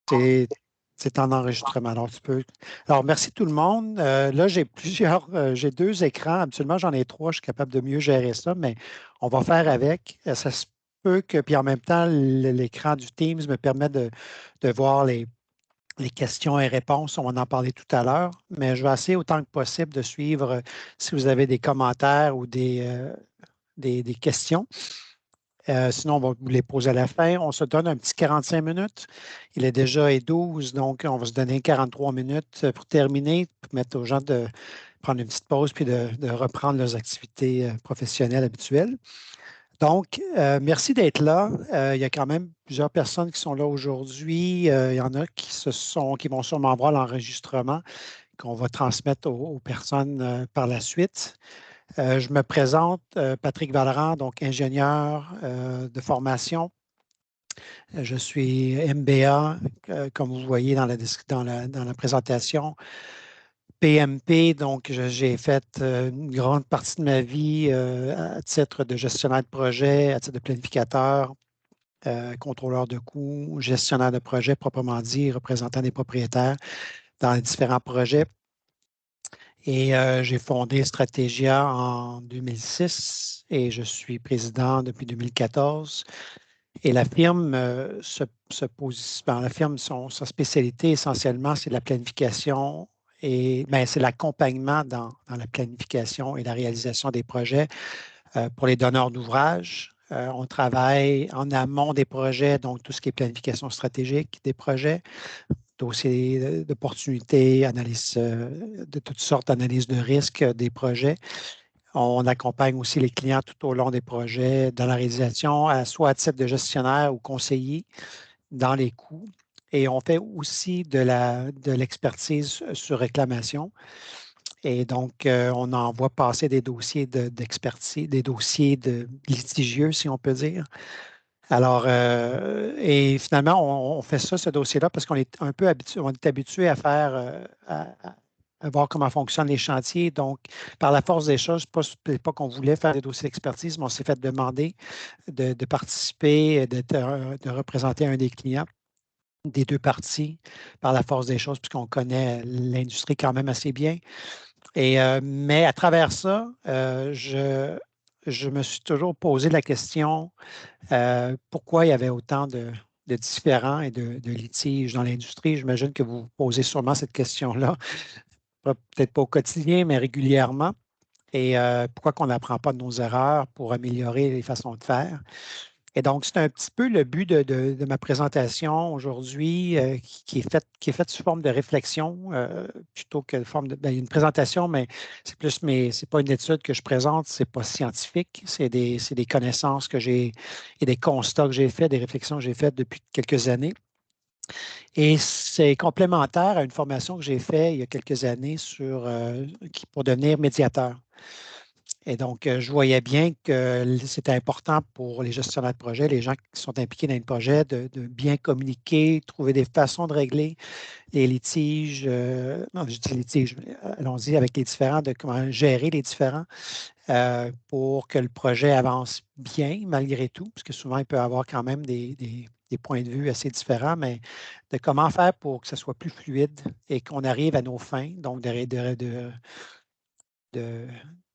C'est c'est en enregistrement. Alors, tu peux. Alors, merci tout le monde. Là, j'ai deux écrans. Habituellement, j'en ai trois. Je suis capable de mieux gérer ça, mais on va faire avec. Ça se peut que, puis en même temps, l'écran du Teams me permet de voir les questions et réponses. On va en parler tout à l'heure, mais je vais essayer autant que possible de suivre si vous avez des commentaires ou des questions. Sinon, on va vous les poser à la fin. On se donne un petit 45 minutes. Il est déjà 12, donc on va se donner 43 minutes pour terminer, pour permettre aux gens de prendre une petite pause puis de reprendre leurs activités professionnelles habituelles. Donc, merci d'être là. Il y a quand même plusieurs personnes qui sont là aujourd'hui. Il y en a qui vont sûrement voir l'enregistrement qu'on va transmettre aux personnes par la suite. Je me présente, Patrick Vallerand, donc ingénieur de formation. Je suis MBA, comme vous voyez dans la présentation. PMP, donc j'ai fait une grande partie de ma vie à titre de gestionnaire de projet, à titre de planificateur, contrôleur de coûts, gestionnaire de projet proprement dit, représentant des propriétaires dans les différents projets. Et j'ai fondé Stratégia en 2006 et je suis président depuis 2014. Et la firme se pose, la firme, sa spécialité essentiellement, c'est la planification et c'est l'accompagnement dans la planification et la réalisation des projets pour les donneurs d'ouvrages. On travaille en amont des projets, donc tout ce qui est planification stratégique des projets, dossiers d'opportunités, analyse de toutes sortes, analyse de risques des projets. On accompagne aussi les clients tout au long des projets dans la réalisation, soit à titre de gestionnaire ou conseiller dans les coûts. Et on fait aussi de l'expertise sur réclamation. Et donc, on envoie passer des dossiers d'expertise, des dossiers litigieux, si on peut dire. Alors, et finalement, on fait ça, ce dossier-là, parce qu'on est un peu habitué, on est habitué à faire, à voir comment fonctionnent les chantiers. Donc, par la force des choses, pas qu'on voulait faire des dossiers d'expertise, mais on s'est fait demander de participer, de représenter un des clients des deux parties par la force des choses, puisqu'on connaît l'industrie quand même assez bien. Mais à travers ça, je me suis toujours posé la question pourquoi il y avait autant de différends et de litiges dans l'industrie. J'imagine que vous vous posez sûrement cette question-là, peut-être pas au quotidien, mais régulièrement. Et pourquoi qu'on n'apprend pas de nos erreurs pour améliorer les façons de faire. Et donc, c'est un petit peu le but de ma présentation aujourd'hui qui est faite sous forme de réflexion plutôt que de forme de. Il y a une présentation, mais c'est plus c'est pas une étude que je présente, c'est pas scientifique, c'est des connaissances que j'ai et des constats que j'ai faits, des réflexions que j'ai faites depuis quelques années. Et c'est complémentaire à une formation que j'ai faite il y a quelques années pour devenir médiateur. Et donc, je voyais bien que c'était important pour les gestionnaires de projet, les gens qui sont impliqués dans le projet, de bien communiquer, trouver des façons de régler les litiges, non, je dis litiges, mais allons-y avec les différents, de comment gérer les différents pour que le projet avance bien malgré tout, parce que souvent, il peut y avoir quand même des points de vue assez différents, mais de comment faire pour que ce soit plus fluide et qu'on arrive à nos fins, donc de,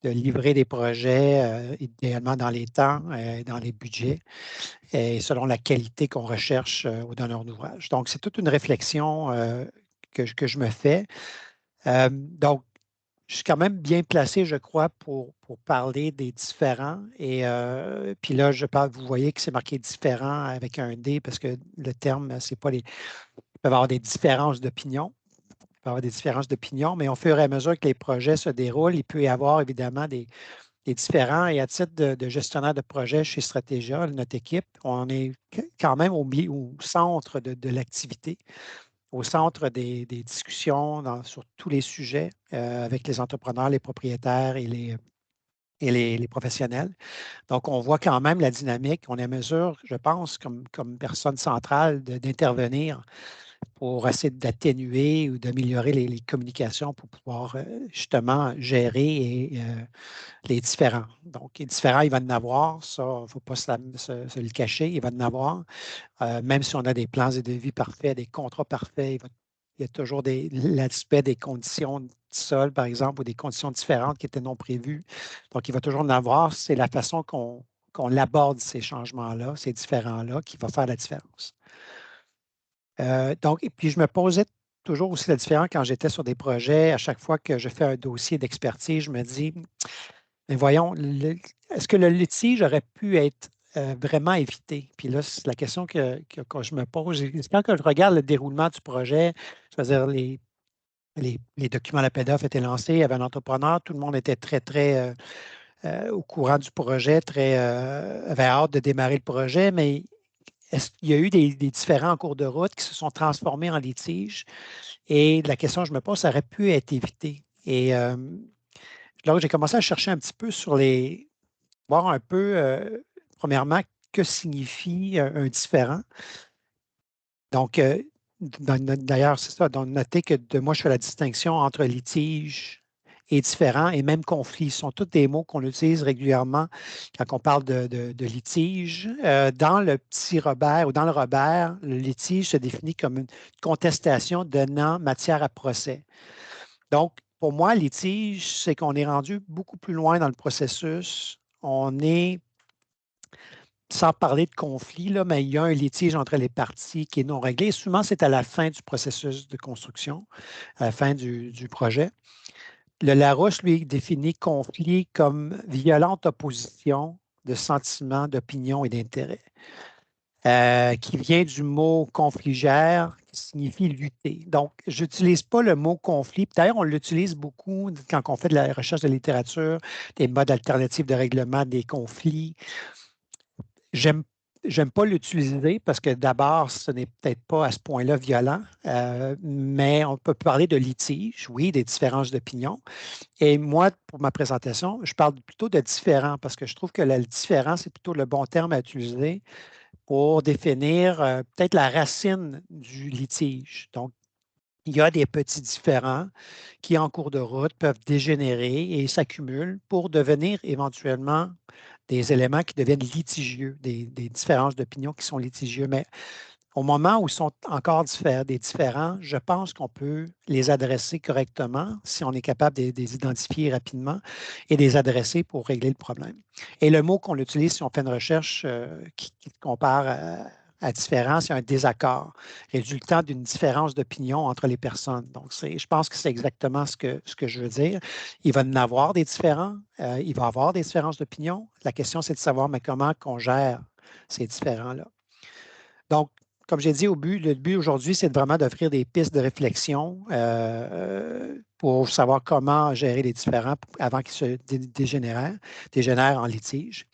de livrer des projets idéalement dans les temps, dans les budgets et selon la qualité qu'on recherche aux donneurs d'ouvrage. Donc, c'est toute une réflexion que je me fais. Donc, je suis quand même bien placé, je crois, pour parler des différents. Et puis là, vous voyez que c'est marqué différent avec un D parce que le terme, c'est pas les. Il peut y avoir des différences d'opinion. Il peut y avoir des différences d'opinion, mais au fur et à mesure que les projets se déroulent, il peut y avoir évidemment des différents. Et à titre de gestionnaire de projet chez Stratégia, notre équipe, on est quand même au centre de l'activité, au centre des discussions sur tous les sujets avec les entrepreneurs, les propriétaires et les professionnels. Donc, on voit quand même la dynamique. On est à mesure, je pense, comme personne centrale, d'intervenir pour essayer d'atténuer ou d'améliorer les communications pour pouvoir justement gérer les différends. Donc, les différends, il va en avoir, ça, il ne faut pas se le cacher, il va en avoir. Même si on a des plans et devis parfaits, des contrats parfaits, il y a toujours l'aspect des conditions du sol, par exemple, ou des conditions différentes qui étaient non prévues. Donc, il va toujours en avoir. C'est la façon qu'on aborde ces changements-là, ces différends-là, qui va faire la différence. Donc, et puis je me posais toujours aussi la différence quand j'étais sur des projets. À chaque fois que je fais un dossier d'expertise, je me dis, mais voyons, est-ce que le litige aurait pu être vraiment évité? Puis là, c'est la question que je me pose. Quand je regarde le déroulement du projet, c'est-à-dire les documents d'appel d'offres étaient lancés, il y avait un entrepreneur, tout le monde était très, très au courant du projet, avait hâte de démarrer le projet, mais est-ce qu'il y a eu des différends en cours de route qui se sont transformés en litiges? Et la question que je me pose, ça aurait pu être évité. Et là, j'ai commencé à chercher un petit peu voir un peu, premièrement, que signifie un différend. Donc, d'ailleurs, c'est ça. Donc, notez que moi, je fais la distinction entre litige et différend et même conflit. Ce sont tous des mots qu'on utilise régulièrement quand on parle de litige. Dans le petit Robert ou dans le Robert, le litige se définit comme une contestation donnant matière à procès. Donc, pour moi, litige, c'est qu'on est rendu beaucoup plus loin dans le processus. On est sans parler de conflit, là, mais il y a un litige entre les parties qui est non réglé. Et souvent, c'est à la fin du processus de construction, à la fin du projet. Le Larousse, lui, définit conflit comme violente opposition de sentiments, d'opinions et d'intérêts, qui vient du mot confligère, qui signifie lutter. Donc, je n'utilise pas le mot conflit. D'ailleurs, on l'utilise beaucoup quand on fait de la recherche de littérature, des modes alternatifs de règlement des conflits. J'aime pas l'utiliser parce que d'abord, ce n'est peut-être pas à ce point-là violent, mais on peut parler de litige, oui, des différences d'opinion. Et moi, pour ma présentation, je parle plutôt de différent parce que je trouve que la différence, c'est plutôt le bon terme à utiliser pour définir peut-être la racine du litige. Donc, il y a des petits différends qui, en cours de route, peuvent dégénérer et s'accumulent pour devenir éventuellement des éléments qui deviennent litigieux, des différences d'opinion qui sont litigieux. Mais au moment où ils sont encore des différents, je pense qu'on peut les adresser correctement si on est capable de les identifier rapidement et de les adresser pour régler le problème. Et le mot qu'on utilise si on fait une recherche qui compare à différent, c'est un désaccord, résultant d'une différence d'opinion entre les personnes. Donc, je pense que c'est exactement ce que je veux dire. Il va y en avoir des différends, il va y avoir des différences d'opinion. La question, c'est de savoir mais comment on gère ces différends-là. Donc, comme j'ai dit le but aujourd'hui, c'est vraiment d'offrir des pistes de réflexion pour savoir comment gérer les différends avant qu'ils se dégénèrent en litige.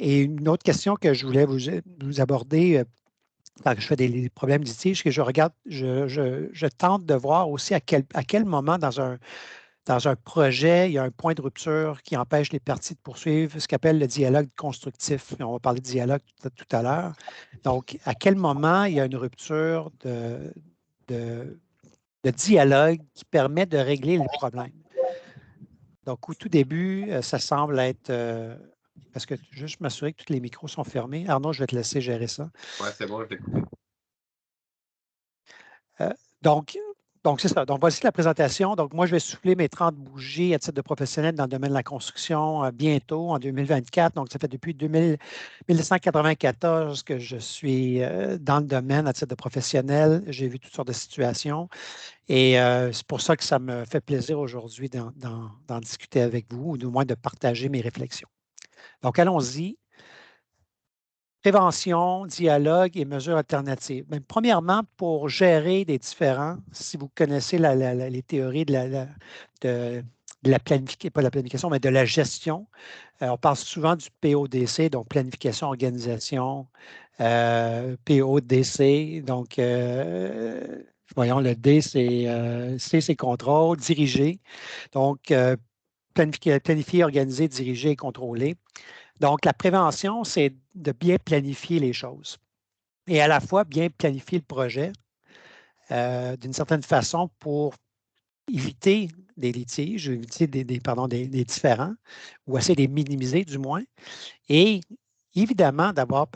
Et une autre question que je voulais vous aborder quand je fais des problèmes de litige, que je regarde, je tente de voir aussi à quel moment dans un projet, il y a un point de rupture qui empêche les parties de poursuivre ce qu'appelle le dialogue constructif. On va parler de dialogue tout à l'heure. Donc, à quel moment il y a une rupture de, de dialogue qui permet de régler les problèmes? Donc, au tout début, ça semble être parce que juste m'assurer que tous les micros sont fermés. Arnaud, je vais te laisser gérer ça. Ouais, c'est bon, je l'ai coupé. Euh, donc, c'est ça. Donc, voici la présentation. Donc, moi, je vais souffler mes 30 bougies à titre de professionnel dans le domaine de la construction bientôt, en 2024. Donc, ça fait depuis 1994 que je suis dans le domaine à titre de professionnel. J'ai vu toutes sortes de situations et c'est pour ça que ça me fait plaisir aujourd'hui d'en discuter avec vous ou du moins de partager mes réflexions. Donc, allons-y. Prévention, dialogue et mesures alternatives. Mais premièrement, pour gérer des différends, si vous connaissez les théories de la planification, pas la planification, mais de la gestion, on parle souvent du PODC, donc planification, organisation, PODC, donc voyons, le D, C, c'est contrôle, diriger. Donc, planifier, organiser, diriger et contrôler. Donc, la prévention, c'est de bien planifier les choses. et à la fois bien planifier le projet d'une certaine façon pour éviter des litiges, éviter des différends, ou essayer de les minimiser du moins. Et évidemment, d'avoir,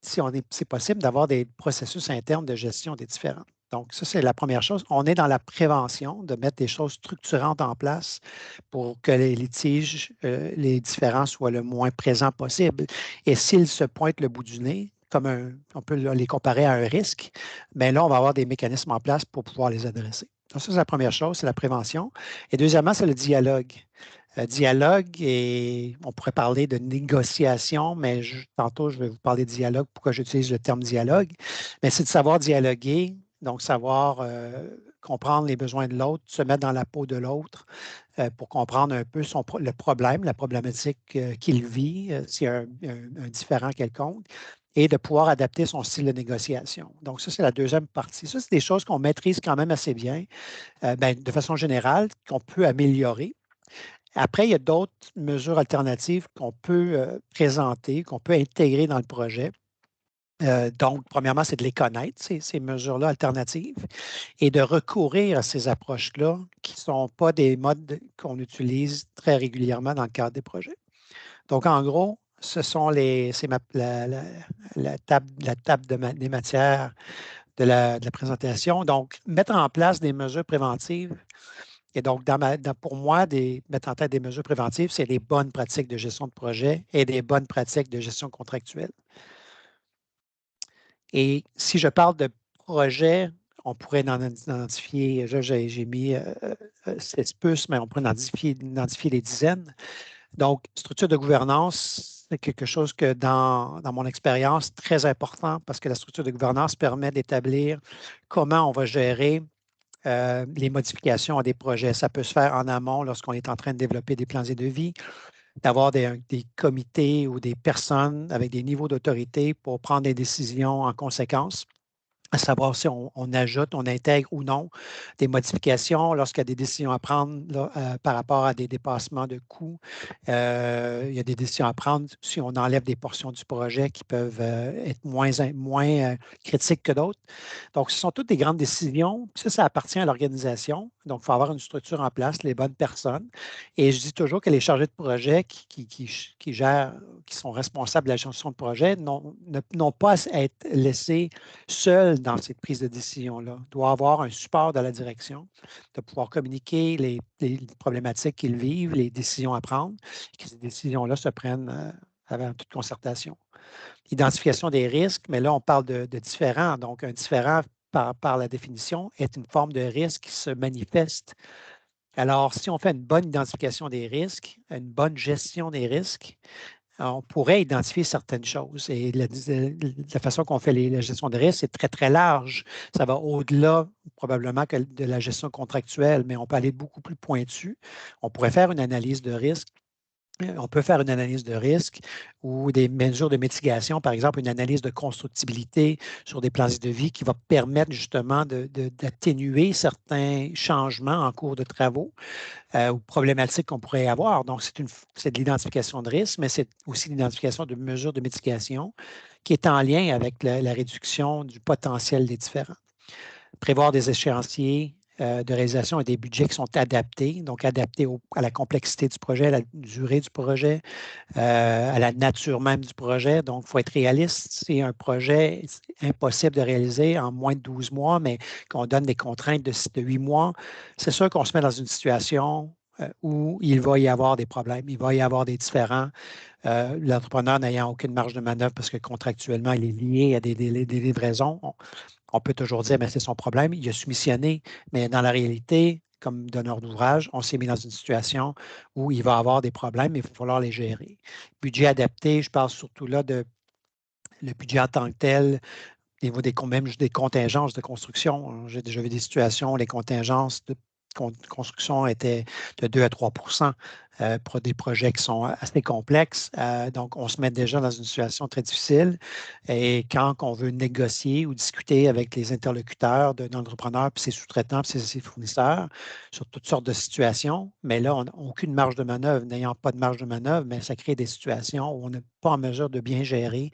si c'est possible, d'avoir des processus internes de gestion des différends. Donc, ça, c'est la première chose. On est dans la prévention, de mettre des choses structurantes en place pour que les litiges, les différends soient le moins présents possible. Et s'ils se pointent le bout du nez, on peut les comparer à un risque, bien là, on va avoir des mécanismes en place pour pouvoir les adresser. Donc, ça, c'est la première chose, c'est la prévention. Et deuxièmement, c'est le dialogue. Dialogue et on pourrait parler de négociation, mais tantôt, je vais vous parler de dialogue. Pourquoi j'utilise le terme dialogue? Mais c'est de savoir dialoguer, donc savoir comprendre les besoins de l'autre, se mettre dans la peau de l'autre pour comprendre un peu le problème, la problématique qu'il vit, s'il y a un différent quelconque, et de pouvoir adapter son style de négociation. Donc, ça, c'est la deuxième partie. Ça, c'est des choses qu'on maîtrise quand même assez bien, de façon générale, qu'on peut améliorer. Après, il y a d'autres mesures alternatives qu'on peut présenter, qu'on peut intégrer dans le projet. Donc, premièrement, c'est de les connaître, ces mesures-là alternatives, et de recourir à ces approches-là qui ne sont pas des modes qu'on utilise très régulièrement dans le cadre des projets. Donc, en gros, ce sont la table des matières de la présentation. Donc, mettre en place des mesures préventives. Et donc, pour moi, mettre en tête des mesures préventives, c'est des bonnes pratiques de gestion de projet et des bonnes pratiques de gestion contractuelle. Et si je parle de projet, on pourrait en identifier, j'ai mis 16 puces, mais on pourrait identifier des dizaines. Donc, structure de gouvernance, c'est quelque chose que dans mon expérience, très important parce que la structure de gouvernance permet d'établir comment on va gérer les modifications à des projets. Ça peut se faire en amont lorsqu'on est en train de développer des plans et devis, d'avoir des comités ou des personnes avec des niveaux d'autorité pour prendre des décisions en conséquence, à savoir si on ajoute, on intègre ou non des modifications lorsqu'il y a des décisions à prendre là, par rapport à des dépassements de coûts. Il y a des décisions à prendre si on enlève des portions du projet qui peuvent être moins critiques que d'autres. Donc, ce sont toutes des grandes décisions. Ça appartient à l'organisation. Donc, il faut avoir une structure en place, les bonnes personnes. Et je dis toujours que les chargés de projet qui gèrent, qui sont responsables de la gestion de projet n'ont pas à être laissés seuls dans cette prise de décision-là. Il doit avoir un support de la direction, de pouvoir communiquer les problématiques qu'ils vivent, les décisions à prendre, et que ces décisions-là se prennent avant toute concertation. Identification des risques, mais là, on parle de différents. Donc, un différent, par la définition, est une forme de risque qui se manifeste. Alors, si on fait une bonne identification des risques, une bonne gestion des risques, on pourrait identifier certaines choses. Et la façon qu'on fait la gestion de risque, c'est très, très large. Ça va au-delà probablement que de la gestion contractuelle, mais on peut aller beaucoup plus pointu. On pourrait faire une analyse de risque. On peut faire une analyse de risque ou des mesures de mitigation, par exemple une analyse de constructibilité sur des plans de vie qui va permettre justement d'atténuer certains changements en cours de travaux ou problématiques qu'on pourrait avoir. Donc, c'est de l'identification de risque, mais c'est aussi l'identification de mesures de mitigation qui est en lien avec la réduction du potentiel des différends. Prévoir des échéanciers de réalisation et des budgets qui sont adaptés, donc adaptés à la complexité du projet, à la durée du projet, à la nature même du projet. Donc, il faut être réaliste. C'est un projet impossible de réaliser en moins de 12 mois, mais qu'on donne des contraintes de 8 mois, c'est sûr qu'on se met dans une situation où il va y avoir des problèmes, il va y avoir des différends. L'entrepreneur n'ayant aucune marge de manœuvre parce que contractuellement, il est lié à des délais des livraisons. On peut toujours dire, mais c'est son problème, il a soumissionné, mais dans la réalité, comme donneur d'ouvrage, on s'est mis dans une situation où il va avoir des problèmes, mais il va falloir les gérer. Budget adapté, je parle surtout là de le budget en tant que tel, au niveau même des contingences de construction. J'ai déjà vu des situations, les contingences construction était de 2 à 3 pour des projets qui sont assez complexes. Donc, on se met déjà dans une situation très difficile. Et quand on veut négocier ou discuter avec les interlocuteurs de l'entrepreneur, puis ses sous-traitants, puis ses fournisseurs, sur toutes sortes de situations, mais là, on n'a aucune marge de manœuvre. N'ayant pas de marge de manœuvre, mais ça crée des situations où on n'est pas en mesure de bien gérer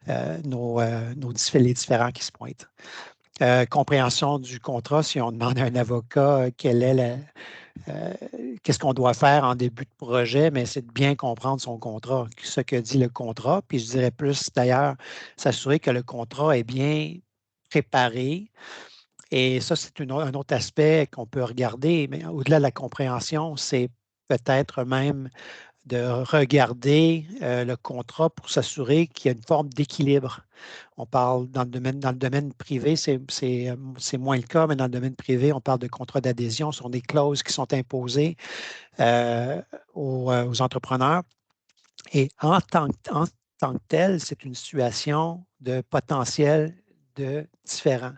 les différends qui se pointent. Compréhension du contrat, si on demande à un avocat qu'est-ce qu'on doit faire en début de projet, mais c'est de bien comprendre son contrat, ce que dit le contrat. Puis je dirais plus d'ailleurs, s'assurer que le contrat est bien préparé. Et ça, c'est un autre aspect qu'on peut regarder, mais au-delà de la compréhension, c'est peut-être même de regarder le contrat pour s'assurer qu'il y a une forme d'équilibre. On parle dans le domaine privé, c'est moins le cas, mais dans le domaine privé, on parle de contrats d'adhésion, ce sont des clauses qui sont imposées aux entrepreneurs. Et en tant que tel, c'est une situation de potentiel de différent.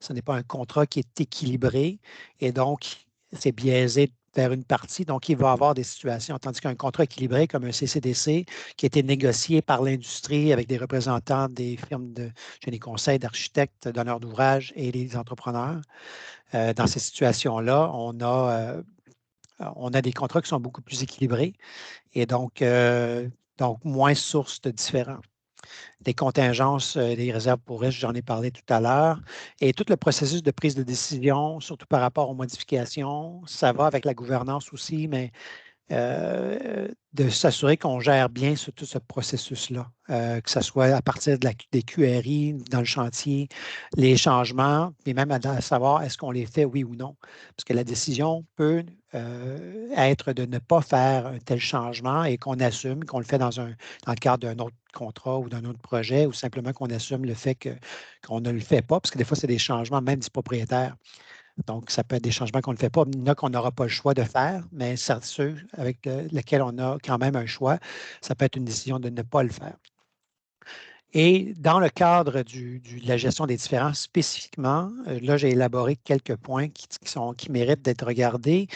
Ce n'est pas un contrat qui est équilibré et donc c'est biaisé vers une partie. Donc, il va y avoir des situations, tandis qu'un contrat équilibré comme un CCDC qui a été négocié par l'industrie avec des représentants des firmes de génie conseil, d'architectes, donneurs d'ouvrages et les entrepreneurs, dans ces situations-là, on a des contrats qui sont beaucoup plus équilibrés et donc moins source de différends. Des contingences, des réserves pour risque, j'en ai parlé tout à l'heure. Et tout le processus de prise de décision, surtout par rapport aux modifications, ça va avec la gouvernance aussi, mais de s'assurer qu'on gère bien tout ce processus-là, que ce soit à partir des QRI dans le chantier, les changements, et même à savoir est-ce qu'on les fait oui ou non. Parce que la décision peut être de ne pas faire un tel changement et qu'on assume qu'on le fait dans le cadre d'un autre contrat ou d'un autre projet ou simplement qu'on assume le fait qu'on ne le fait pas, parce que des fois, c'est des changements même du propriétaire. Donc, ça peut être des changements qu'on ne fait pas. Il y en a qu'on n'aura pas le choix de faire, mais ceux avec lesquels on a quand même un choix, ça peut être une décision de ne pas le faire. Et dans le cadre de la gestion des différends spécifiquement, là, j'ai élaboré quelques points qui méritent d'être regardés.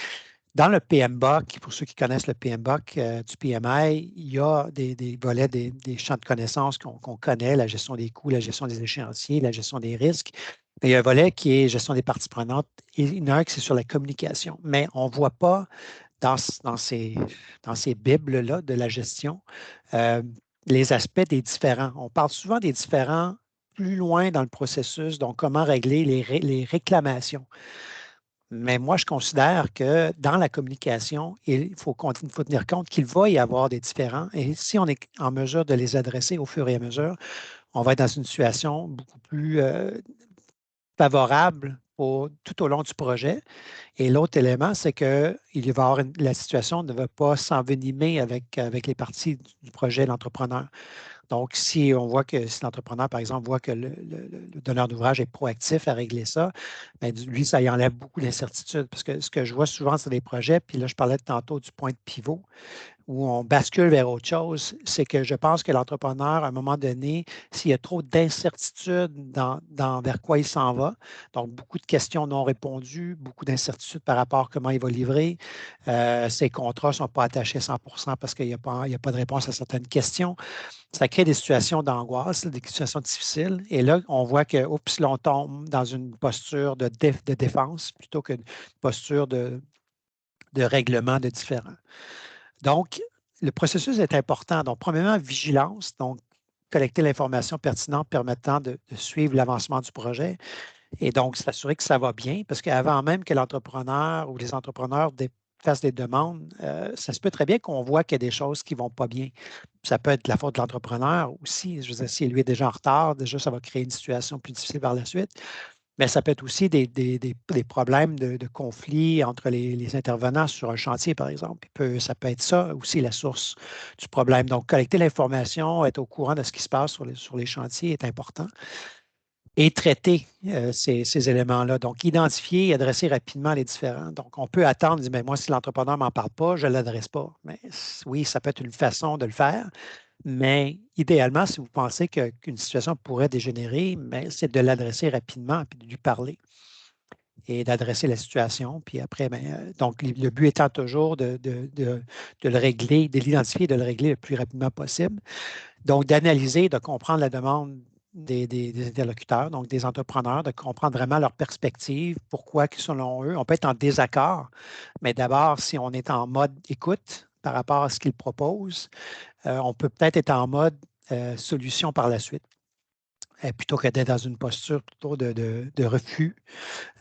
Dans le PMBOK, pour ceux qui connaissent le PMBOK du PMI, il y a des volets, des champs de connaissances qu'on connaît, la gestion des coûts, la gestion des échéanciers, la gestion des risques. Mais il y a un volet qui est gestion des parties prenantes et il y en a un qui c'est sur la communication. Mais on ne voit pas dans ces bibles-là de la gestion les aspects des différends. On parle souvent des différends plus loin dans le processus, donc comment régler les réclamations. Mais moi, je considère que dans la communication, il faut tenir compte qu'il va y avoir des différends. Et si on est en mesure de les adresser au fur et à mesure, on va être dans une situation beaucoup plus favorable tout au long du projet. Et l'autre élément, c'est que la situation ne va pas s'envenimer avec les parties du projet, l'entrepreneur. Donc, si l'entrepreneur, par exemple, voit que le donneur d'ouvrage est proactif à régler ça, bien, lui, ça y enlève beaucoup d'incertitude. Parce que ce que je vois souvent, c'est des projets, puis là, je parlais tantôt du point de pivot, où on bascule vers autre chose, c'est que je pense que l'entrepreneur, à un moment donné, s'il y a trop d'incertitudes vers quoi il s'en va, donc beaucoup de questions non répondues, beaucoup d'incertitudes par rapport à comment il va livrer, ses contrats ne sont pas attachés 100 parce qu'il n'y a pas de réponse à certaines questions. Ça crée des situations d'angoisse, des situations difficiles. Et là, on voit que, oups, là, on tombe dans une posture de défense plutôt qu'une posture de règlement de différends. Donc, le processus est important. Donc, premièrement, vigilance, donc collecter l'information pertinente permettant de suivre l'avancement du projet et donc s'assurer que ça va bien parce qu'avant même que l'entrepreneur ou les entrepreneurs fassent des demandes, ça se peut très bien qu'on voit qu'il y a des choses qui ne vont pas bien. Ça peut être la faute de l'entrepreneur aussi. Je veux dire, si lui est déjà en retard, déjà, ça va créer une situation plus difficile par la suite. Mais ça peut être aussi des problèmes de conflit entre les intervenants sur un chantier, par exemple. Ça peut être ça aussi la source du problème. Donc, collecter l'information, être au courant de ce qui se passe sur les chantiers est important. Et traiter ces éléments-là. Donc, identifier et adresser rapidement les différents. Donc, on peut attendre, dire, mais moi, si l'entrepreneur ne m'en parle pas, je ne l'adresse pas. Mais oui, ça peut être une façon de le faire. Mais idéalement, si vous pensez qu'une situation pourrait dégénérer, c'est de l'adresser rapidement et de lui parler. et d'adresser la situation. Puis après, donc le but étant toujours de le régler, de l'identifier et de le régler le plus rapidement possible. Donc, d'analyser, de comprendre la demande des interlocuteurs, donc des entrepreneurs, de comprendre vraiment leur perspective, pourquoi, selon eux, on peut être en désaccord, mais d'abord, si on est en mode écoute par rapport à ce qu'ils proposent, on peut peut-être être en mode solution par la suite, plutôt que d'être dans une posture plutôt de refus,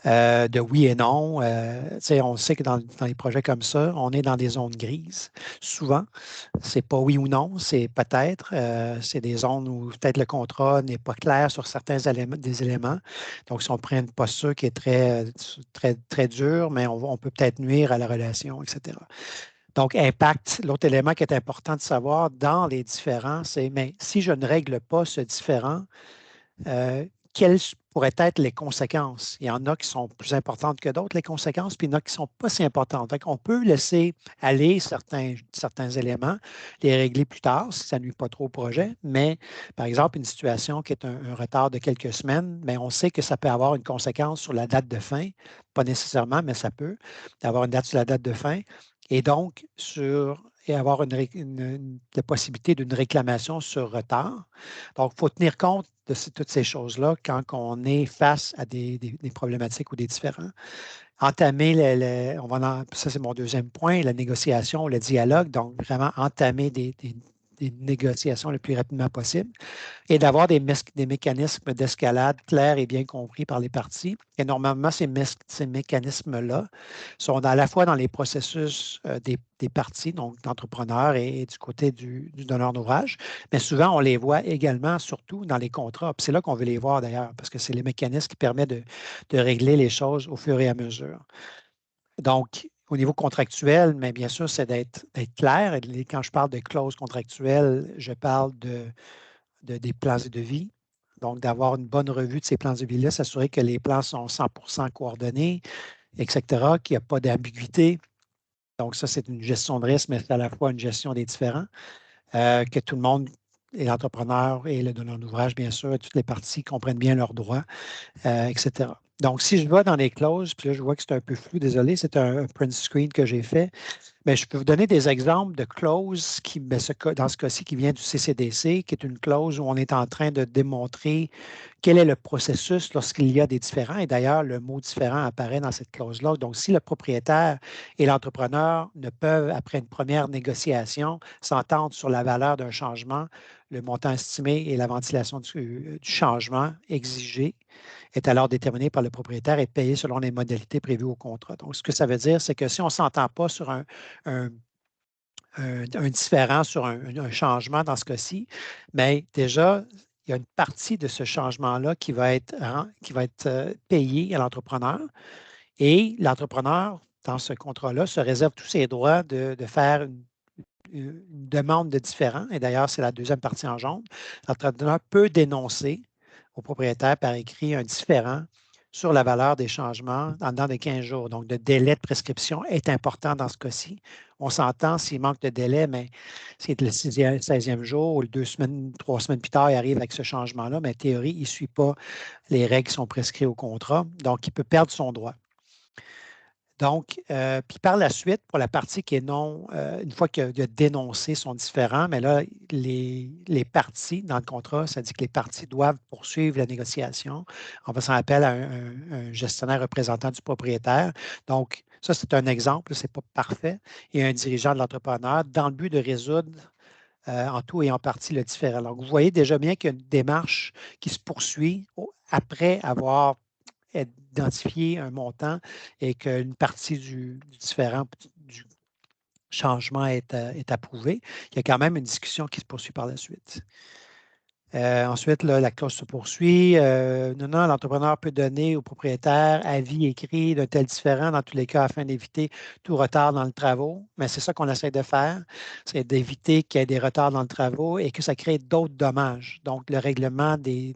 de oui et non. On sait que dans les projets comme ça, on est dans des zones grises, souvent. C'est pas oui ou non, c'est peut-être. C'est des zones où peut-être le contrat n'est pas clair sur certains des éléments. Donc, si on prend une posture qui est très dure, mais on peut peut-être nuire à la relation, etc. Donc, impact, l'autre élément qui est important de savoir dans les différends, c'est, mais si je ne règle pas ce différend, quelles pourraient être les conséquences? Il y en a qui sont plus importantes que d'autres, les conséquences, puis il y en a qui ne sont pas si importantes. Donc, on peut laisser aller certains éléments, les régler plus tard si ça ne nuit pas trop au projet, mais par exemple, une situation qui est un retard de quelques semaines, mais on sait que ça peut avoir une conséquence sur la date de fin, pas nécessairement, mais ça peut avoir une date sur la date de fin, et donc avoir la possibilité d'une réclamation sur retard. Donc, il faut tenir compte de toutes ces choses-là quand on est face à des problématiques ou des différends. Entamer, ça c'est mon deuxième point, la négociation, le dialogue, donc vraiment entamer des négociations le plus rapidement possible et d'avoir des mécanismes d'escalade clairs et bien compris par les parties. Et normalement, ces mécanismes-là sont à la fois dans les processus des parties, donc d'entrepreneurs et du côté du donneur d'ouvrage, mais souvent, on les voit également, surtout dans les contrats. Puis c'est là qu'on veut les voir d'ailleurs, parce que c'est les mécanismes qui permettent de régler les choses au fur et à mesure. Donc, au niveau contractuel, mais bien sûr, c'est d'être clair. Et quand je parle de clauses contractuelles, je parle des plans de devis. Donc, d'avoir une bonne revue de ces plans de devis-là, s'assurer que les plans sont 100% coordonnés, etc., qu'il n'y a pas d'ambiguïté. Donc, ça, c'est une gestion de risque, mais c'est à la fois une gestion des différends. Que tout le monde, et l'entrepreneur et le donneur d'ouvrage, bien sûr, et toutes les parties comprennent bien leurs droits, etc. Donc, si je vais dans les clauses, puis là, je vois que c'est un peu flou, désolé, c'est un print screen que j'ai fait. Mais je peux vous donner des exemples de clauses dans ce cas-ci, qui vient du CCDC, qui est une clause où on est en train de démontrer quel est le processus lorsqu'il y a des différends. Et d'ailleurs, le mot différent apparaît dans cette clause-là. Donc, si le propriétaire et l'entrepreneur ne peuvent, après une première négociation, s'entendre sur la valeur d'un changement, le montant estimé et la ventilation du changement exigé est alors déterminé par le propriétaire et payé selon les modalités prévues au contrat. Donc, ce que ça veut dire, c'est que si on ne s'entend pas sur un différent, sur un changement dans ce cas-ci, mais déjà, il y a une partie de ce changement-là qui va être payée à l'entrepreneur et l'entrepreneur, dans ce contrat-là, se réserve tous ses droits de faire une demande de différent. Et d'ailleurs, c'est la deuxième partie en jaune. L'entrepreneur peut dénoncer au propriétaire par écrit un différend sur la valeur des changements en dedans de 15 jours. Donc, le délai de prescription est important dans ce cas-ci. On s'entend s'il manque de délai, mais c'est le 16e jour ou 3 semaines plus tard, il arrive avec ce changement-là, mais en théorie, il ne suit pas les règles qui sont prescrites au contrat. Donc, il peut perdre son droit. Donc, puis par la suite, pour la partie qui est non, une fois qu'il a dénoncé son différend, mais là, les parties dans le contrat, ça dit que les parties doivent poursuivre la négociation. On va s'en appeler à un gestionnaire représentant du propriétaire. Donc, ça, c'est un exemple, ce n'est pas parfait, et un dirigeant de l'entrepreneur dans le but de résoudre en tout et en partie le différend. Donc, vous voyez déjà bien qu'il y a une démarche qui se poursuit après avoir identifier un montant et qu'une partie du différent du changement est approuvée, il y a quand même une discussion qui se poursuit par la suite. Ensuite, là, la clause se poursuit. Non, l'entrepreneur peut donner au propriétaire avis écrit d'un tel différend dans tous les cas afin d'éviter tout retard dans le travaux. Mais c'est ça qu'on essaie de faire, c'est d'éviter qu'il y ait des retards dans le travaux et que ça crée d'autres dommages. Donc, le règlement des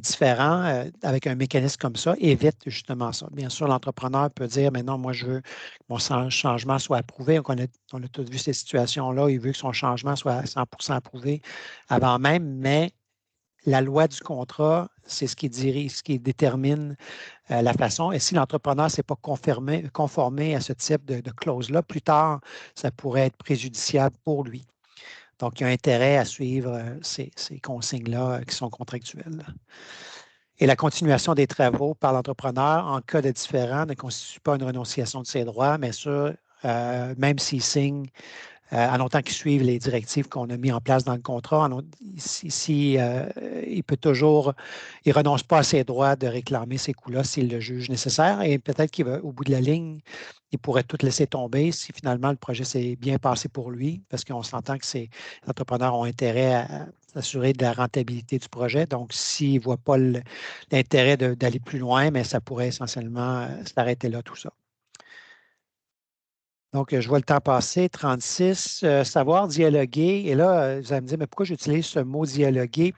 différends avec un mécanisme comme ça évite justement ça. Bien sûr, l'entrepreneur peut dire, mais non, moi, je veux que mon changement soit approuvé. On a tous vu ces situations-là. Il veut que son changement soit à 100% approuvé avant même, mais la loi du contrat, c'est ce qui dirige, ce qui détermine la façon. Et si l'entrepreneur ne s'est pas conformé à ce type de clause-là, plus tard, ça pourrait être préjudiciable pour lui. Donc, il y a intérêt à suivre ces consignes-là qui sont contractuelles. Et la continuation des travaux par l'entrepreneur en cas de différend ne constitue pas une renonciation de ses droits, mais ça, même s'il signe en longtemps qu'ils suivent les directives qu'on a mises en place dans le contrat, il peut toujours, il ne renonce pas à ses droits de réclamer ces coûts-là s'il le juge nécessaire et peut-être qu'au bout de la ligne, il pourrait tout laisser tomber si finalement le projet s'est bien passé pour lui, parce qu'on s'entend que les entrepreneurs ont intérêt à s'assurer de la rentabilité du projet. Donc, s'ils ne voient pas l'intérêt d'aller plus loin, mais ça pourrait essentiellement s'arrêter là, tout ça. Donc, je vois le temps passer, 36, savoir dialoguer. Et là, vous allez me dire, mais pourquoi j'utilise ce mot dialoguer?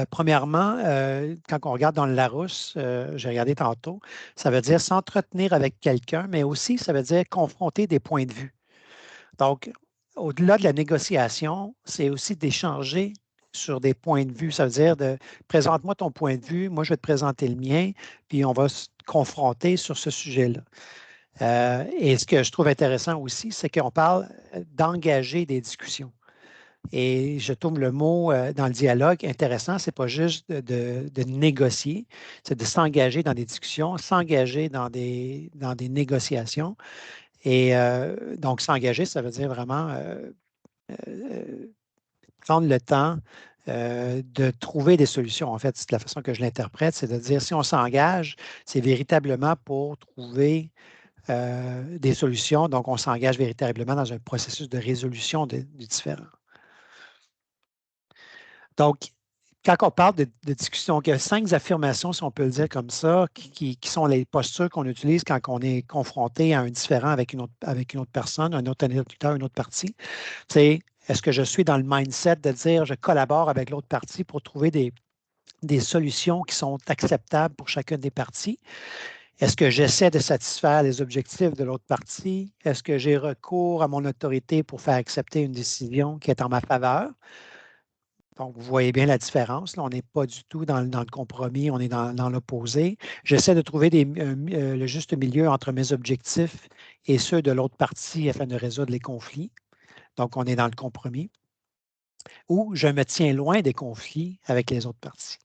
Premièrement, quand on regarde dans le Larousse, j'ai regardé tantôt, ça veut dire s'entretenir avec quelqu'un, mais aussi ça veut dire confronter des points de vue. Donc, au-delà de la négociation, c'est aussi d'échanger sur des points de vue. Ça veut dire de présente-moi ton point de vue, moi je vais te présenter le mien, puis on va se confronter sur ce sujet-là. Et ce que je trouve intéressant aussi, c'est qu'on parle d'engager des discussions. Et je trouve le mot dans le dialogue intéressant, ce n'est pas juste de négocier, c'est de s'engager dans des discussions, s'engager dans des négociations. Et donc, s'engager, ça veut dire vraiment prendre le temps de trouver des solutions. En fait, c'est la façon que je l'interprète, c'est de dire si on s'engage, c'est véritablement pour trouver des solutions. Donc, on s'engage véritablement dans un processus de résolution du différend. Donc, quand on parle de discussion, il y a 5 affirmations, si on peut le dire comme ça, qui sont les postures qu'on utilise quand on est confronté à un différend avec une autre personne, un autre interlocuteur, une autre partie. C'est est-ce que je suis dans le mindset de dire je collabore avec l'autre partie pour trouver des solutions qui sont acceptables pour chacune des parties? Est-ce que j'essaie de satisfaire les objectifs de l'autre partie? Est-ce que j'ai recours à mon autorité pour faire accepter une décision qui est en ma faveur? Donc, vous voyez bien la différence. Là, on n'est pas du tout dans le compromis, on est dans l'opposé. J'essaie de trouver le juste milieu entre mes objectifs et ceux de l'autre partie afin de résoudre les conflits. Donc, on est dans le compromis. Ou je me tiens loin des conflits avec les autres parties.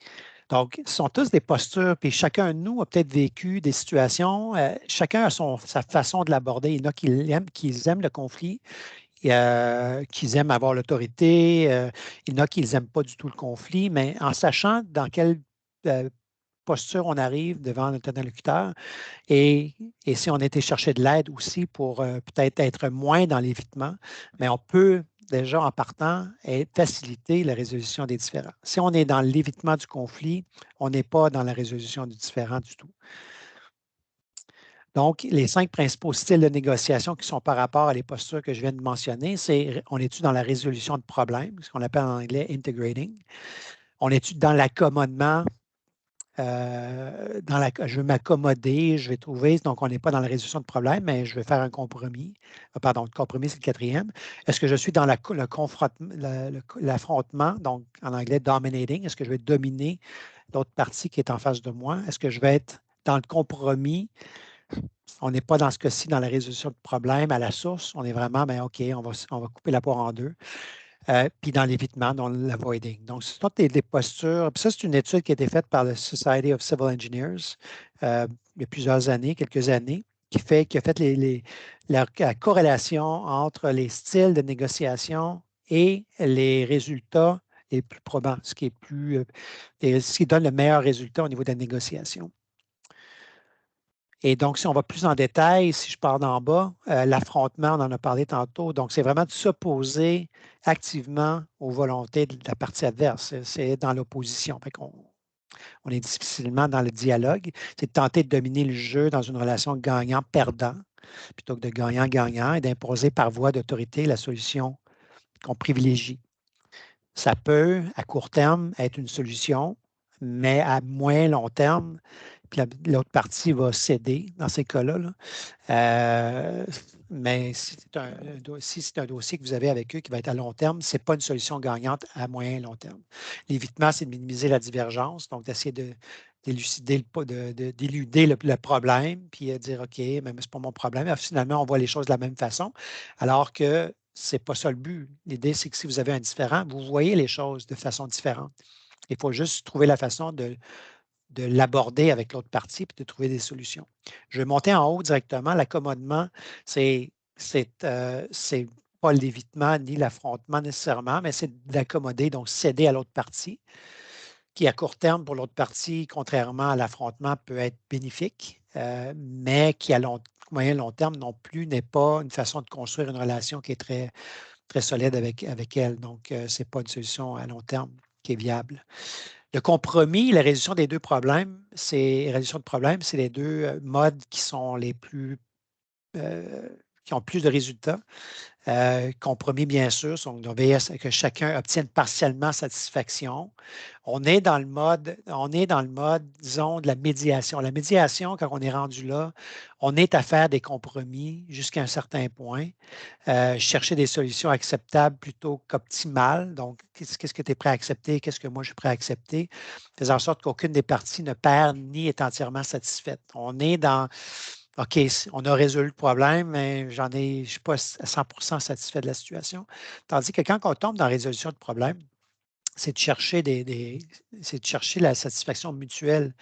Donc, ce sont tous des postures, puis chacun de nous a peut-être vécu des situations, chacun a sa façon de l'aborder. Il y en a qui aiment le conflit, qu'ils aiment avoir l'autorité, il y en a qui n'aiment pas du tout le conflit, mais en sachant dans quelle posture on arrive devant notre interlocuteur et si on était chercher de l'aide aussi pour peut-être être moins dans l'évitement, mais on peut déjà en partant faciliter la résolution des différends. Si on est dans l'évitement du conflit, on n'est pas dans la résolution du différend du tout. Donc, les 5 principaux styles de négociation qui sont par rapport à les postures que je viens de mentionner, c'est on est-tu dans la résolution de problèmes, ce qu'on appelle en anglais integrating. On est-tu dans l'accommodement, je vais m'accommoder, je vais trouver, donc on n'est pas dans la résolution de problèmes, mais je vais faire un compromis. Pardon, le compromis, c'est le 4e. Est-ce que je suis dans l'affrontement, donc en anglais dominating, est-ce que je vais dominer l'autre partie qui est en face de moi? Est-ce que je vais être dans le compromis? On n'est pas dans ce cas-ci dans la résolution de problèmes à la source. On est vraiment, bien, OK, on va couper la poire en deux. Puis dans l'évitement, dans l'avoiding. Donc, ce sont des postures. Puis ça, c'est une étude qui a été faite par la Society of Civil Engineers il y a plusieurs années, quelques années, qui a fait la corrélation entre les styles de négociation et les résultats les plus probants, ce qui donne le meilleur résultat au niveau de la négociation. Et donc, si on va plus en détail, si je pars d'en bas, l'affrontement, on en a parlé tantôt. Donc, c'est vraiment de s'opposer activement aux volontés de la partie adverse. C'est dans l'opposition. On est difficilement dans le dialogue. C'est de tenter de dominer le jeu dans une relation gagnant-perdant, plutôt que de gagnant-gagnant et d'imposer par voie d'autorité la solution qu'on privilégie. Ça peut, à court terme, être une solution, mais à moins long terme, puis l'autre partie va céder dans ces cas-là. Là. Mais si c'est un dossier que vous avez avec eux qui va être à long terme, ce n'est pas une solution gagnante à moyen et long terme. L'évitement, c'est de minimiser la divergence, donc d'essayer d'éluder le problème, puis de dire OK, mais ce n'est pas mon problème. Alors, finalement, on voit les choses de la même façon, alors que ce n'est pas ça le but. L'idée, c'est que si vous avez un différent, vous voyez les choses de façon différente. Il faut juste trouver la façon de l'aborder avec l'autre partie et de trouver des solutions. Je vais monter en haut directement. L'accommodement, c'est pas l'évitement ni l'affrontement nécessairement, mais c'est d'accommoder, donc céder à l'autre partie, qui à court terme pour l'autre partie, contrairement à l'affrontement, peut être bénéfique, mais qui à moyen et long terme non plus n'est pas une façon de construire une relation qui est très, très solide avec elle. Donc, ce n'est pas une solution à long terme qui est viable. Le compromis, la résolution des deux problèmes, c'est les deux modes qui sont les plus qui ont plus de résultats. Compromis, bien sûr, on doit veiller à ce que chacun obtienne partiellement satisfaction. On est dans le mode, disons, de la médiation. La médiation, quand on est rendu là, on est à faire des compromis jusqu'à un certain point. Chercher des solutions acceptables plutôt qu'optimales. Donc, qu'est-ce que tu es prêt à accepter? Qu'est-ce que moi, je suis prêt à accepter? Faisant en sorte qu'aucune des parties ne perd ni est entièrement satisfaite. On est dans OK, on a résolu le problème, mais je ne suis pas à 100% satisfait de la situation. Tandis que quand on tombe dans la résolution de problème, c'est de chercher c'est de chercher la satisfaction mutuelle,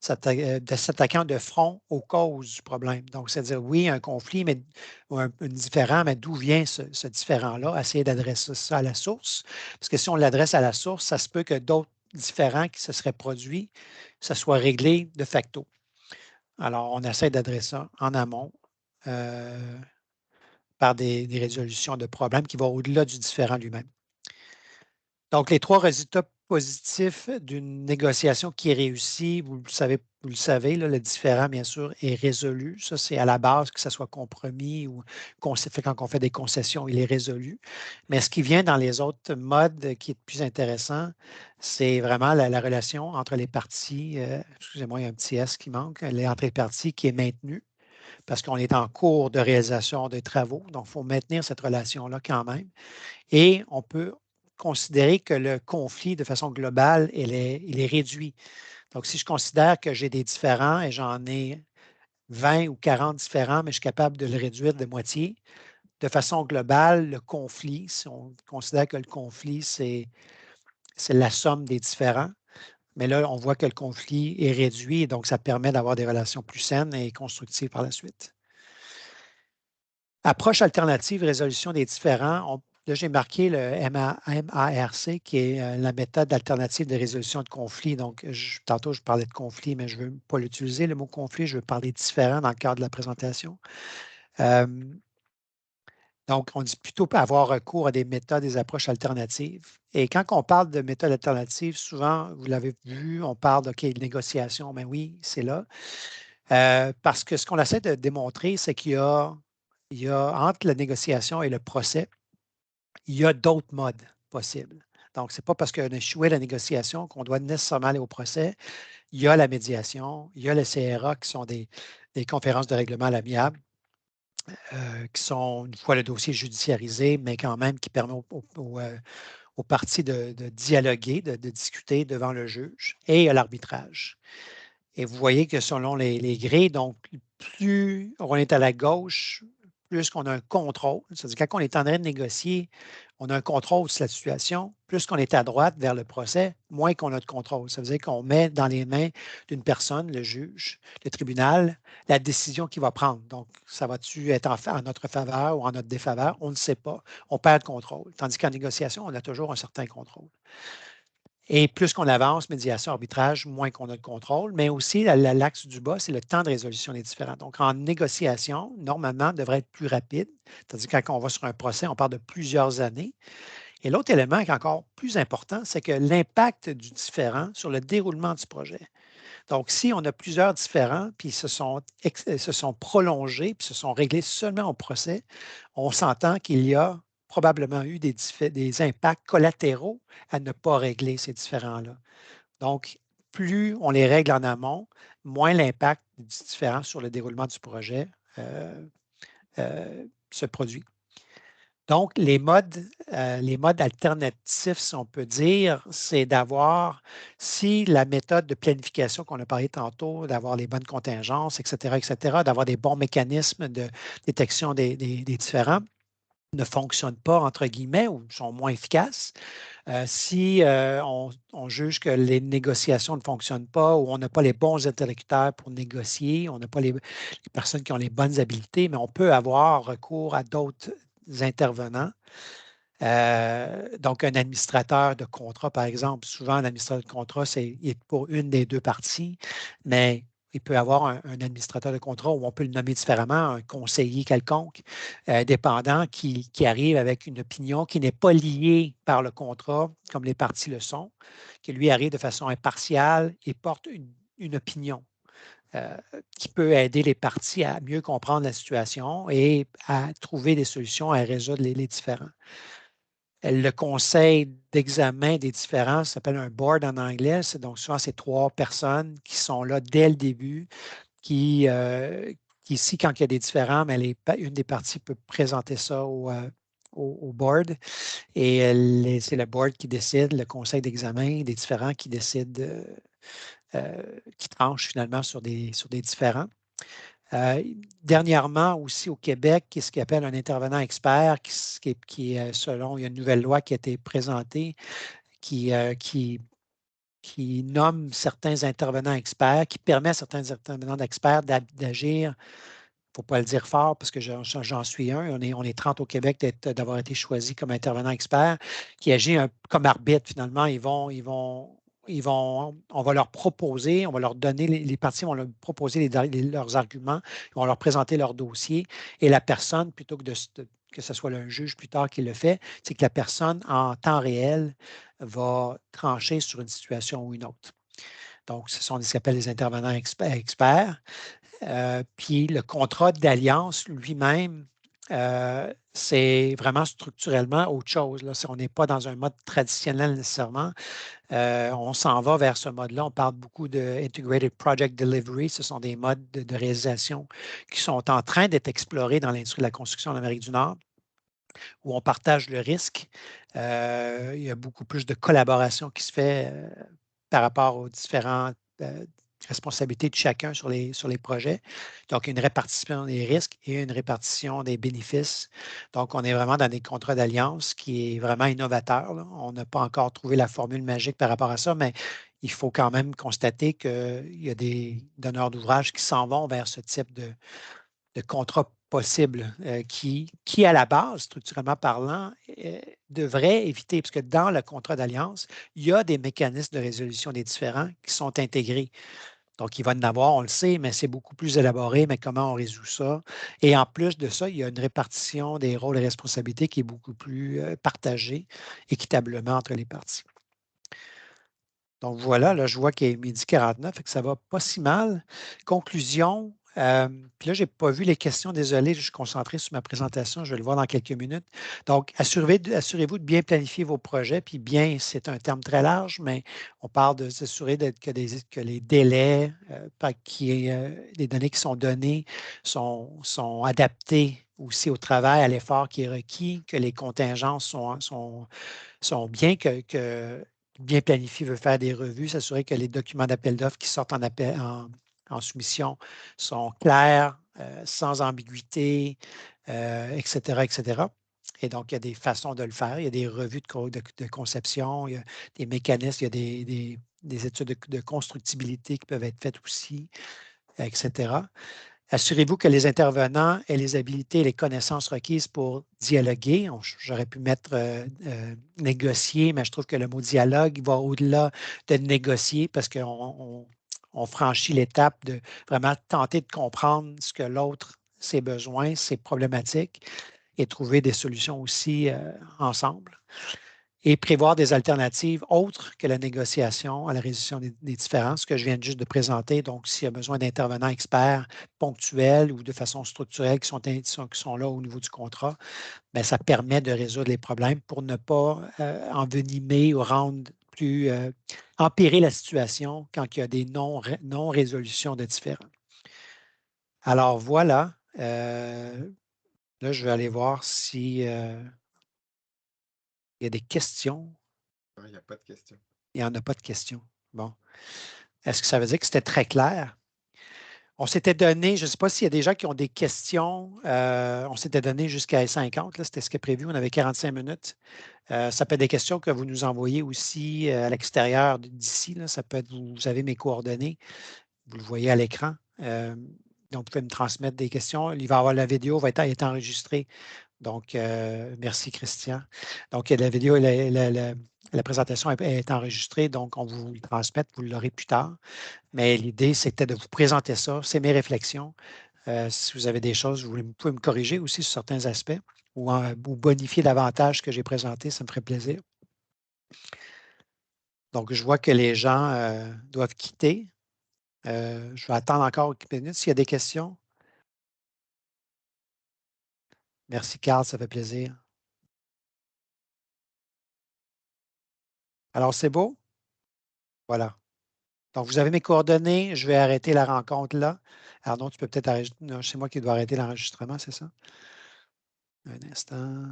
de s'attaquant de front aux causes du problème. Donc, c'est-à-dire, oui, un conflit, mais ou un différend, mais d'où vient ce différend-là? Essayer d'adresser ça à la source. Parce que si on l'adresse à la source, ça se peut que d'autres différends qui se seraient produits, ça soit réglé de facto. Alors, on essaie d'adresser ça en amont par des résolutions de problèmes qui vont au-delà du différend lui-même. Donc, les trois résultats positifs d'une négociation qui est réussie, vous le savez, là, le différend, bien sûr, est résolu. Ça, c'est à la base, que ce soit compromis ou quand on fait des concessions, il est résolu. Mais ce qui vient dans les autres modes qui est plus intéressant, c'est vraiment la relation entre les parties. Excusez-moi, il y a un petit S qui manque. Entre les parties qui est maintenue parce qu'on est en cours de réalisation des travaux. Donc, il faut maintenir cette relation-là quand même. Et on peut considérer que le conflit, de façon globale, il est réduit. Donc, si je considère que j'ai des différends et j'en ai 20 ou 40 différents, mais je suis capable de le réduire de moitié, de façon globale, le conflit, si on considère que le conflit, c'est la somme des différents, mais là, on voit que le conflit est réduit, et donc ça permet d'avoir des relations plus saines et constructives par la suite. Approche alternative, résolution des différends. Là, j'ai marqué le MARC, qui est la méthode alternative de résolution de conflits. Donc, tantôt, je parlais de conflit, mais je ne veux pas l'utiliser, le mot conflit. Je veux parler de différents dans le cadre de la présentation. Donc, on dit plutôt avoir recours à des méthodes, des approches alternatives. Et quand on parle de méthodes alternatives, souvent, vous l'avez vu, on parle de négociation. Mais oui, c'est là. Parce que ce qu'on essaie de démontrer, c'est qu'il y a entre la négociation et le procès, il y a d'autres modes possibles. Donc, ce n'est pas parce qu'on a échoué la négociation qu'on doit nécessairement aller au procès. Il y a la médiation, il y a le CRA qui sont des conférences de règlement à l'amiable, qui sont, une fois le dossier judiciarisé, mais quand même qui permet aux parties de dialoguer, de discuter devant le juge, et il y a l'arbitrage. Et vous voyez que selon les grilles, donc plus on est à la gauche, plus qu'on a un contrôle. C'est-à-dire quand on est en train de négocier, on a un contrôle sur la situation. Plus qu'on est à droite vers le procès, moins qu'on a de contrôle. Ça veut dire qu'on met dans les mains d'une personne, le juge, le tribunal, la décision qu'il va prendre. Donc, ça va-tu être en notre faveur ou en notre défaveur? On ne sait pas. On perd le contrôle. Tandis qu'en négociation, on a toujours un certain contrôle. Et plus qu'on avance, médiation, arbitrage, moins qu'on a de contrôle, mais aussi l'axe du bas, c'est le temps de résolution des différends. Donc, en négociation, normalement, devrait être plus rapide, tandis que quand on va sur un procès, on parle de plusieurs années. Et l'autre élément qui est encore plus important, c'est que l'impact du différend sur le déroulement du projet. Donc, si on a plusieurs différends, puis se sont prolongés, puis se sont réglés seulement au procès, on s'entend qu'il y a probablement eu des impacts collatéraux à ne pas régler ces différends-là. Donc, plus on les règle en amont, moins l'impact du différent sur le déroulement du projet se produit. Donc, les modes alternatifs, si on peut dire, c'est d'avoir, si la méthode de planification qu'on a parlé tantôt, d'avoir les bonnes contingences, etc., d'avoir des bons mécanismes de détection des différends, ne fonctionnent pas, entre guillemets, ou sont moins efficaces. Si on juge que les négociations ne fonctionnent pas ou on n'a pas les bons interlocuteurs pour négocier, on n'a pas les personnes qui ont les bonnes habiletés, mais on peut avoir recours à d'autres intervenants. Donc, un administrateur de contrat, par exemple, souvent, un administrateur de contrat, il est pour une des deux parties, mais il peut y avoir un administrateur de contrat où on peut le nommer différemment, un conseiller quelconque, dépendant, qui arrive avec une opinion qui n'est pas liée par le contrat, comme les parties le sont, qui lui arrive de façon impartiale et porte une opinion. Qui peut aider les parties à mieux comprendre la situation et à trouver des solutions à résoudre les différends. Le conseil d'examen des différends s'appelle un board en anglais. Donc, souvent, c'est 3 personnes qui sont là dès le début, qui ici, quand il y a des différends, mais une des parties peut présenter ça au board. Et c'est le board qui décide, le conseil d'examen des différends qui décide, qui tranche finalement sur des différends. Dernièrement, aussi au Québec, qui est ce qu'on appelle un intervenant expert, qui est selon, il y a une nouvelle loi qui a été présentée qui nomme certains intervenants experts, qui permet à certains intervenants experts d'agir. Il ne faut pas le dire fort parce que j'en suis un. On est 30 au Québec d'avoir été choisi comme intervenant expert, qui agit comme arbitre. Finalement, on va leur proposer, on va leur donner, les parties vont leur proposer leurs arguments, ils vont leur présenter leur dossier et la personne, plutôt que ce soit le juge plus tard qui le fait, c'est que la personne en temps réel va trancher sur une situation ou une autre. Donc, ce sont ce qu'on appelle les intervenants experts. Puis le contrat d'alliance lui-même, c'est vraiment structurellement autre chose. Là. On n'est pas dans un mode traditionnel nécessairement. On s'en va vers ce mode-là. On parle beaucoup de Integrated Project Delivery. Ce sont des modes de réalisation qui sont en train d'être explorés dans l'industrie de la construction en Amérique du Nord, où on partage le risque. Il y a beaucoup plus de collaboration qui se fait par rapport aux différentes responsabilités de chacun sur les projets. Donc, une répartition des risques et une répartition des bénéfices. Donc, on est vraiment dans des contrats d'alliance qui est vraiment innovateur. Là. On n'a pas encore trouvé la formule magique par rapport à ça, mais il faut quand même constater qu'il y a des donneurs d'ouvrages qui s'en vont vers ce type de contrat possible qui, à la base, structurellement parlant, devrait éviter, parce que dans le contrat d'alliance, il y a des mécanismes de résolution des différends qui sont intégrés. Donc, il va en avoir, on le sait, mais c'est beaucoup plus élaboré, mais comment on résout ça? Et en plus de ça, il y a une répartition des rôles et responsabilités qui est beaucoup plus partagée équitablement entre les parties. Donc voilà, là, je vois qu'il est 12h49, fait que ça ne va pas si mal. Conclusion, puis là, je n'ai pas vu les questions, désolé, je suis concentré sur ma présentation, je vais le voir dans quelques minutes. Donc, assurez-vous de bien planifier vos projets, puis bien, c'est un terme très large, mais on parle de s'assurer que les délais, les données qui sont données sont adaptées aussi au travail, à l'effort qui est requis, que les contingences sont bien, que bien planifié veut faire des revues, s'assurer que les documents d'appel d'offres qui sortent en soumission sont clairs, sans ambiguïté, etc., etc. Et donc, il y a des façons de le faire. Il y a des revues de conception, il y a des mécanismes, il y a des études de constructibilité qui peuvent être faites aussi, etc. Assurez-vous que les intervenants aient les habilités et les connaissances requises pour dialoguer. J'aurais pu mettre négocier, mais je trouve que le mot dialogue va au-delà de négocier parce qu'on franchit l'étape de vraiment tenter de comprendre ce que l'autre, ses besoins, ses problématiques et trouver des solutions aussi ensemble et prévoir des alternatives autres que la négociation à la résolution des différences que je viens juste de présenter. Donc, s'il y a besoin d'intervenants experts ponctuels ou de façon structurelle qui sont là au niveau du contrat, bien, ça permet de résoudre les problèmes pour ne pas envenimer ou rendre empirer la situation quand il y a des non-résolutions de différends. Alors voilà. Là, je vais aller voir si il y a des questions. Non, il n'y a pas de questions. Il n'y en a pas de questions. Bon. Est-ce que ça veut dire que c'était très clair? On s'était donné, je ne sais pas s'il y a des gens qui ont des questions. On s'était donné jusqu'à 50, c'était ce qui est prévu. On avait 45 minutes. Ça peut être des questions que vous nous envoyez aussi à l'extérieur d'ici. Ça peut être, vous avez mes coordonnées. Vous le voyez à l'écran. Donc, vous pouvez me transmettre des questions. Il va y avoir la vidéo, va être enregistrée. Donc, merci Christian. Donc, la vidéo et la présentation est enregistrée, donc on vous le transmet, vous l'aurez plus tard. Mais l'idée, c'était de vous présenter ça. C'est mes réflexions. Si vous avez des choses, vous pouvez me corriger aussi sur certains aspects ou bonifier davantage ce que j'ai présenté, ça me ferait plaisir. Donc, je vois que les gens doivent quitter. Je vais attendre encore quelques minutes s'il y a des questions. Merci, Carl, ça fait plaisir. Alors, c'est beau? Voilà. Donc, vous avez mes coordonnées. Je vais arrêter la rencontre là. Arnaud, tu peux peut-être arrêter. Non, c'est moi qui dois arrêter l'enregistrement, c'est ça? Un instant.